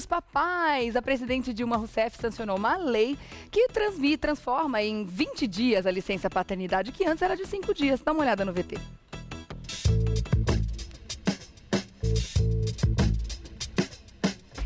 os papais, a presidente Dilma Rousseff sancionou uma lei que transforma em 20 dias a licença paternidade, que antes era de 5 dias. Dá uma olhada no VT.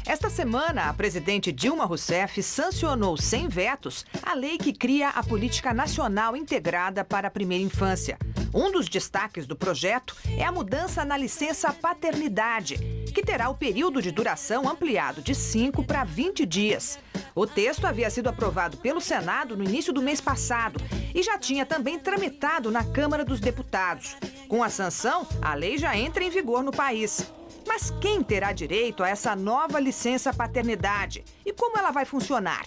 Esta semana, a presidente Dilma Rousseff sancionou sem vetos a lei que cria a Política Nacional Integrada para a Primeira Infância. Um dos destaques do projeto é a mudança na licença paternidade, que terá o período de duração ampliado de 5 para 20 dias. O texto havia sido aprovado pelo Senado no início do mês passado e já tinha também tramitado na Câmara dos Deputados. Com a sanção, a lei já entra em vigor no país. Mas quem terá direito a essa nova licença paternidade e como ela vai funcionar?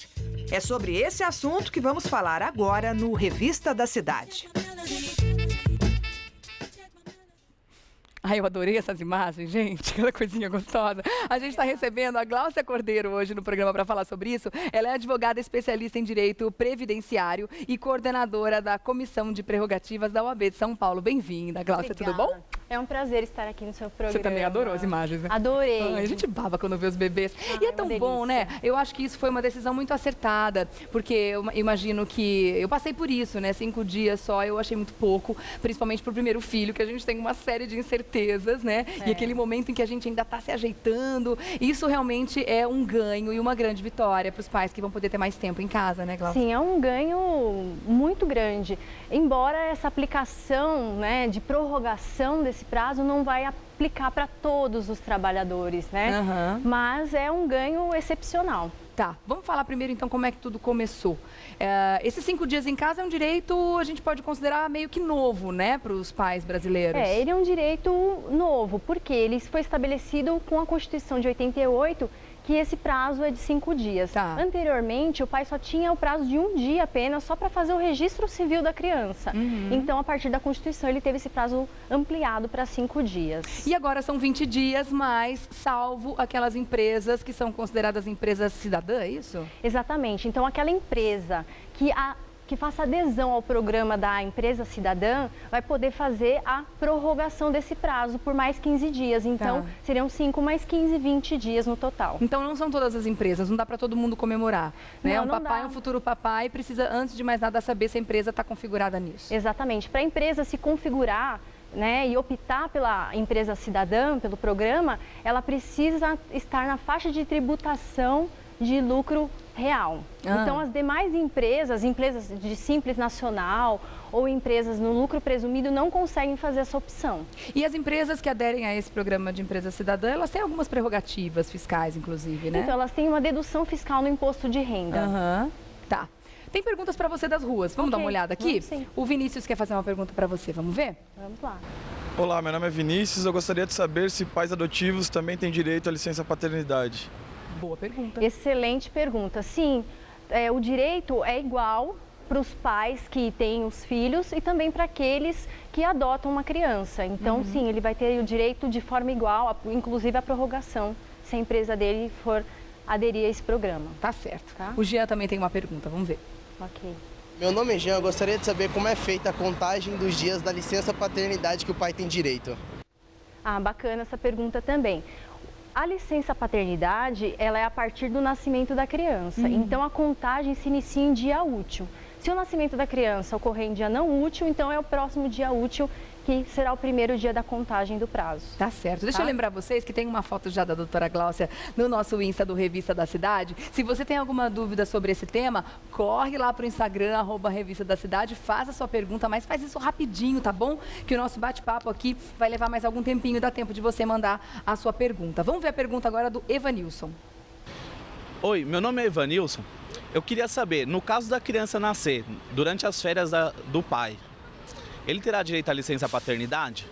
É sobre esse assunto que vamos falar agora no Revista da Cidade. Ai, eu adorei essas imagens, gente, aquela coisinha gostosa. A gente está recebendo a Gláucia Cordeiro hoje no programa para falar sobre isso. Ela é advogada especialista em direito previdenciário e coordenadora da Comissão de Prerrogativas da OAB de São Paulo. Bem-vinda, Gláucia, tudo bom? É um prazer estar aqui no seu programa. Você também adorou as imagens, né? Adorei. Ai, a gente baba quando vê os bebês. E é tão bom, né? Eu acho que isso foi uma decisão muito acertada, porque eu imagino que eu passei por isso, né? 5 dias só, eu achei muito pouco, principalmente pro primeiro filho, que a gente tem uma série de incertezas, né? E aquele momento em que a gente ainda está se ajeitando. Isso realmente é um ganho e uma grande vitória para os pais que vão poder ter mais tempo em casa, né, Gláucia? Sim, é um ganho muito grande. Embora essa aplicação, né, de prorrogação desse prazo não vai aplicar para todos os trabalhadores, né? Mas é um ganho excepcional. Tá, vamos falar primeiro então como é que tudo começou. Esses 5 dias em casa é um direito, a gente pode considerar meio que novo, né, para os pais brasileiros? Ele é um direito novo, porque ele foi estabelecido com a Constituição de 88, que esse prazo é de 5 dias. Tá. Anteriormente, o pai só tinha o prazo de 1 dia apenas, só para fazer o registro civil da criança. Então, a partir da Constituição, ele teve esse prazo ampliado para 5 dias. E agora são 20 dias, mas salvo aquelas empresas que são consideradas empresas cidadã, é isso? Exatamente. Então, aquela empresa que faça adesão ao programa da empresa cidadã, vai poder fazer a prorrogação desse prazo por mais 15 dias. Então, seriam 5 mais 15, 20 dias no total. Então, não são todas as empresas, não dá para todo mundo comemorar, né? Não, papai, um futuro papai, precisa, antes de mais nada, saber se a empresa está configurada nisso. Exatamente. Para a empresa se configurar, né, e optar pela empresa cidadã, pelo programa, ela precisa estar na faixa de tributação de lucro real. Então, as demais empresas de Simples Nacional ou empresas no lucro presumido não conseguem fazer essa opção. E as empresas que aderem a esse programa de empresa cidadã, elas têm algumas prerrogativas fiscais, inclusive, né? Então, elas têm uma dedução fiscal no imposto de renda. Tá. Tem perguntas para você das ruas. Vamos dar uma olhada aqui? Sim. O Vinícius quer fazer uma pergunta para você. Vamos ver? Vamos lá. Olá, meu nome é Vinícius. Eu gostaria de saber se pais adotivos também têm direito à licença paternidade. Boa pergunta. Excelente pergunta. Sim, o direito é igual para os pais que têm os filhos e também para aqueles que adotam uma criança. Então, sim, ele vai ter o direito de forma igual, inclusive a prorrogação, se a empresa dele for aderir a esse programa. Tá certo. Tá? O Jean também tem uma pergunta, vamos ver. Ok. Meu nome é Jean, eu gostaria de saber como é feita a contagem dos dias da licença paternidade que o pai tem direito. Bacana essa pergunta também. A licença paternidade, ela é a partir do nascimento da criança. Então, a contagem se inicia em dia útil. Se o nascimento da criança ocorrer em dia não útil, então é o próximo dia útil que será o primeiro dia da contagem do prazo. Tá certo. Deixa eu lembrar vocês que tem uma foto já da doutora Gláucia no nosso Insta do Revista da Cidade. Se você tem alguma dúvida sobre esse tema, corre lá pro Instagram, @Revista da Cidade, faz a sua pergunta, mas faz isso rapidinho, tá bom? Que o nosso bate-papo aqui vai levar mais algum tempinho, dá tempo de você mandar a sua pergunta. Vamos ver a pergunta agora do Evanilson. Oi, meu nome é Evanilson. Eu queria saber, no caso da criança nascer durante as férias do pai, ele terá direito à licença paternidade?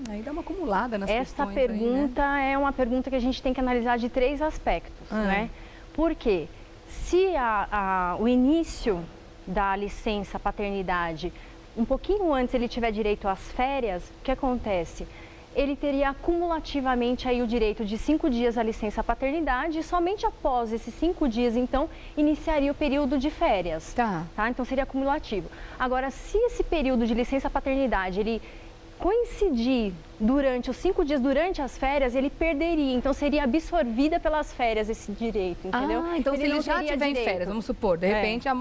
Aí dá uma acumulada nas Essa questões pergunta aí, né? é uma pergunta que a gente tem que analisar de 3 aspectos, né? Porque se o início da licença paternidade, um pouquinho antes ele tiver direito às férias, o que acontece? Ele teria acumulativamente aí o direito de 5 dias à licença paternidade e somente após esses 5 dias, então, iniciaria o período de férias. Tá. Então, seria acumulativo. Agora, se esse período de licença paternidade, ele coincidir durante os 5 dias, durante as férias, ele perderia. Então, seria absorvida pelas férias esse direito, entendeu? Então se ele já estiver em direito. férias, vamos supor, de repente a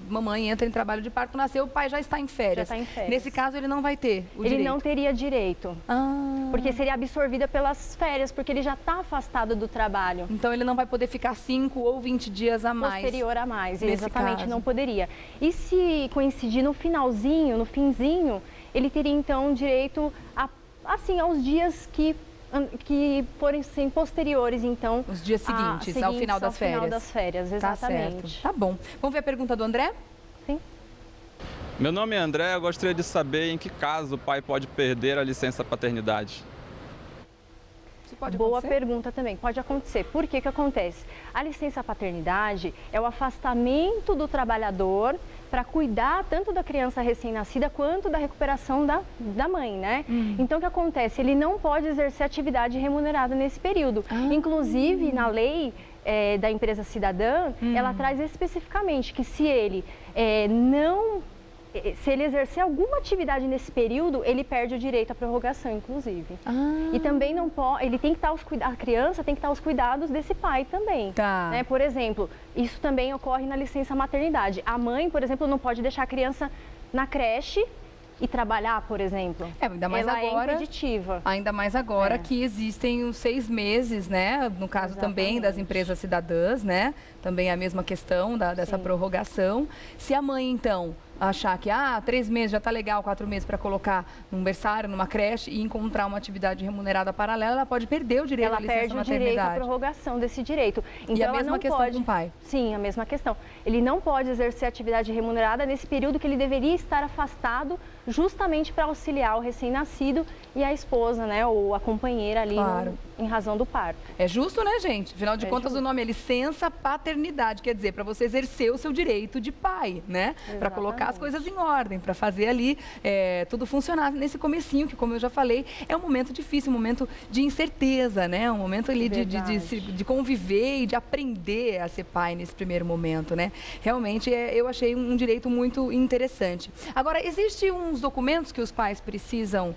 mamãe entra em trabalho de parto, nasceu, o pai já está em férias. Já está em férias. Nesse caso, ele não vai ter o direito. Ele não teria direito, porque seria absorvida pelas férias, porque ele já está afastado do trabalho. Então, ele não vai poder ficar 5 ou 20 dias a mais. Posterior a mais, nesse exatamente, caso. não poderia. E se coincidir no finalzinho, no finzinho, ele teria então direito assim, aos dias que forem sim, posteriores, então. Os dias seguintes, ao final das férias. Ao final das férias, exatamente. Tá certo. Tá bom. Vamos ver a pergunta do André? Sim. Meu nome é André, eu gostaria de saber em que caso o pai pode perder a licença paternidade. Isso pode Boa acontecer? pergunta também, pode acontecer. Por que que acontece? A licença paternidade é o afastamento do trabalhador para cuidar tanto da criança recém-nascida quanto da recuperação da mãe, né? Então, o que acontece? Ele não pode exercer atividade remunerada nesse período. Inclusive, na lei da empresa cidadã, ela traz especificamente que se ele se ele exercer alguma atividade nesse período, ele perde o direito à prorrogação, inclusive. E também não pode, ele tem que estar a criança tem que estar aos cuidados desse pai também. Tá. Né? Por exemplo, isso também ocorre na licença maternidade. A mãe, por exemplo, não pode deixar a criança na creche e trabalhar, por exemplo. Ainda mais ela agora. é impeditiva. Ainda mais agora que existem os 6 meses, né? No caso também das empresas cidadãs, né? Também a mesma questão dessa prorrogação. Se a mãe, então, achar que 3 meses já está legal, 4 meses para colocar num berçário, numa creche e encontrar uma atividade remunerada paralela, ela pode perder o direito à licença maternidade. Ela perde o direito à prorrogação desse direito. Então, e a ela mesma não questão pode... com o pai? Sim, a mesma questão. Ele não pode exercer atividade remunerada nesse período que ele deveria estar afastado justamente para auxiliar o recém-nascido e a esposa, né, ou a companheira ali em razão do parto. É justo, né, gente? Afinal de contas, justo. o nome é licença paternidade, quer dizer, para você exercer o seu direito de pai, né? Para colocar as coisas em ordem, para fazer ali tudo funcionar nesse comecinho, que como eu já falei, é um momento difícil, um momento de incerteza, né? Um momento ali de conviver e de aprender a ser pai nesse primeiro momento, né? Realmente, eu achei um direito muito interessante. Agora, existem uns documentos que os pais precisam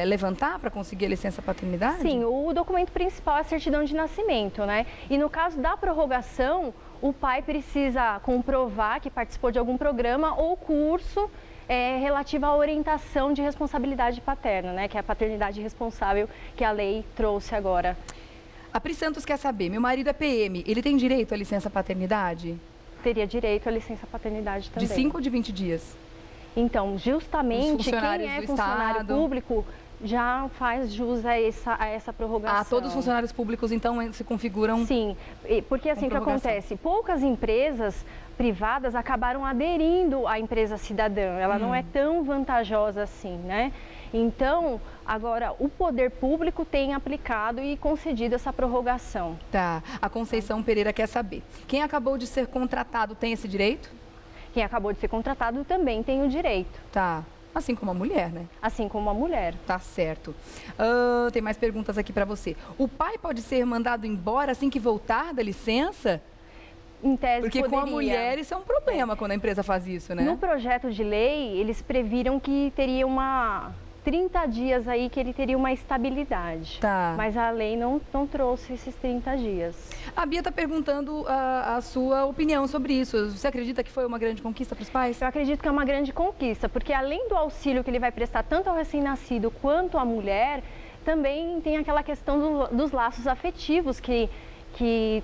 levantar para conseguir a licença paternidade? Sim, o documento principal é a certidão de nascimento, né? E no caso da prorrogação, o pai precisa comprovar que participou de algum programa ou curso relativo à orientação de responsabilidade paterna, né? Que é a paternidade responsável que a lei trouxe agora. A Pri Santos quer saber, meu marido é PM, ele tem direito à licença paternidade? Teria direito à licença paternidade também. De 5 ou de 20 dias? Então, justamente quem é funcionário público já faz jus a essa prorrogação. Todos os funcionários públicos, então, se configuram... Sim, porque assim, o que acontece? Poucas empresas privadas acabaram aderindo à empresa cidadã. Ela não é tão vantajosa assim, né? Então, agora, o poder público tem aplicado e concedido essa prorrogação. Tá. A Conceição Pereira quer saber. Quem acabou de ser contratado tem esse direito? Quem acabou de ser contratado também tem o direito. Tá. Assim como a mulher, né? Assim como a mulher. Tá certo. Tem mais perguntas aqui para você. O pai pode ser mandado embora assim que voltar da licença? Em tese, porque poderia. Com a mulher isso é um problema quando a empresa faz isso, né? No projeto de lei, eles previram que teria 30 dias aí que ele teria uma estabilidade. Tá. Mas a lei não trouxe esses 30 dias. A Bia está perguntando a sua opinião sobre isso. Você acredita que foi uma grande conquista para os pais? Eu acredito que é uma grande conquista, porque além do auxílio que ele vai prestar tanto ao recém-nascido quanto à mulher, também tem aquela questão dos laços afetivos que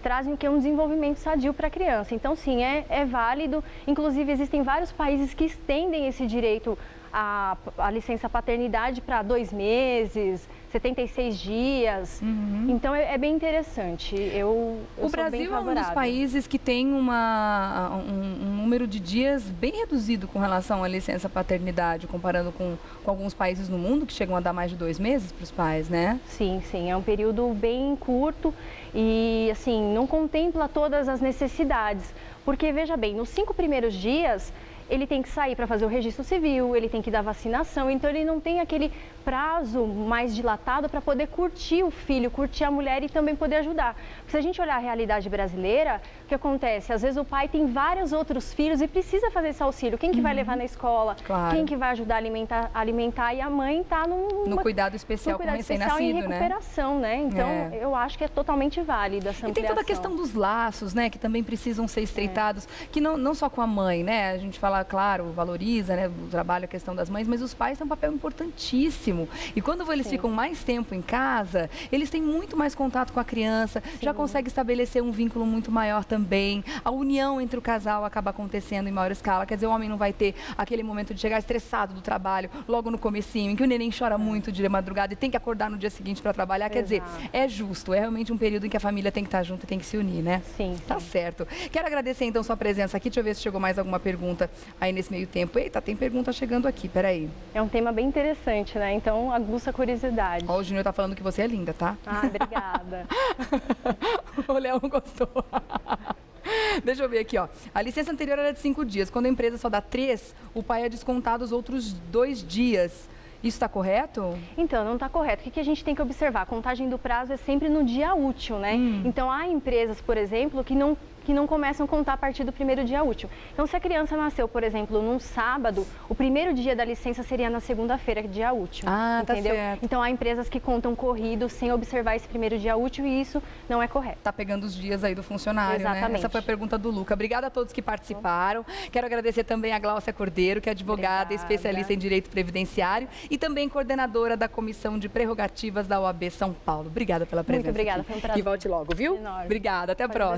trazem um desenvolvimento sadio para a criança. Então, sim, é válido. Inclusive, existem vários países que estendem esse direito à licença paternidade para 2 meses, 76 dias. Então, é bem interessante. O Brasil é um dos países que tem um número de dias bem reduzido com relação à licença paternidade, comparando com alguns países no mundo que chegam a dar mais de 2 meses para os pais, né? Sim, sim. É um período bem curto e, assim, não contempla todas as necessidades. Porque, veja bem, nos 5 primeiros dias, ele tem que sair para fazer o registro civil, ele tem que dar vacinação, então ele não tem aquele prazo mais dilatado para poder curtir o filho, curtir a mulher e também poder ajudar. Porque se a gente olhar a realidade brasileira, o que acontece? Às vezes o pai tem vários outros filhos e precisa fazer esse auxílio. Quem que vai levar na escola? Claro. Quem que vai ajudar a alimentar? E a mãe está no cuidado especial com recém-nascido, em recuperação, né? Então, eu acho que é totalmente válido essa ampliação. E tem toda a questão dos laços, né, que também precisam ser estreitados, que não só com a mãe, né? A gente fala, claro, valoriza, né, o trabalho, a questão das mães, mas os pais têm um papel importantíssimo. E quando eles ficam mais tempo em casa, eles têm muito mais contato com a criança, já conseguem estabelecer um vínculo muito maior também. A união entre o casal acaba acontecendo em maior escala. Quer dizer, o homem não vai ter aquele momento de chegar estressado do trabalho, logo no comecinho, em que o neném chora muito de madrugada e tem que acordar no dia seguinte para trabalhar. Quer dizer, é justo, é realmente um período em que a família tem que estar junto e tem que se unir, né? Sim. Tá certo. Quero agradecer então sua presença aqui. Deixa eu ver se chegou mais alguma pergunta aí nesse meio tempo. Eita, tem pergunta chegando aqui, peraí. É um tema bem interessante, né? Então, aguça a curiosidade. Ó, o Júnior tá falando que você é linda, tá? Ah, obrigada. O Léo gostou. Deixa eu ver aqui, ó. A licença anterior era de 5 dias. Quando a empresa só dá 3, o pai é descontado os outros 2 dias. Isso está correto? Então, não está correto. O que a gente tem que observar? A contagem do prazo é sempre no dia útil, né? Então, há empresas, por exemplo, que não começam a contar a partir do primeiro dia útil. Então, se a criança nasceu, por exemplo, num sábado, o primeiro dia da licença seria na segunda-feira, dia útil. Ah, entendeu? Tá certo. Então, há empresas que contam corrido sem observar esse primeiro dia útil e isso não é correto. Tá pegando os dias aí do funcionário, Exatamente. né? Essa foi a pergunta do Luca. Obrigada a todos que participaram. Quero agradecer também a Gláucia Cordeiro, que é advogada e especialista em direito previdenciário e também coordenadora da Comissão de Prerrogativas da OAB São Paulo. Obrigada pela presença. Muito obrigada, aqui. foi um prazer. E volte logo, viu? Enorme. Obrigada, até a próxima.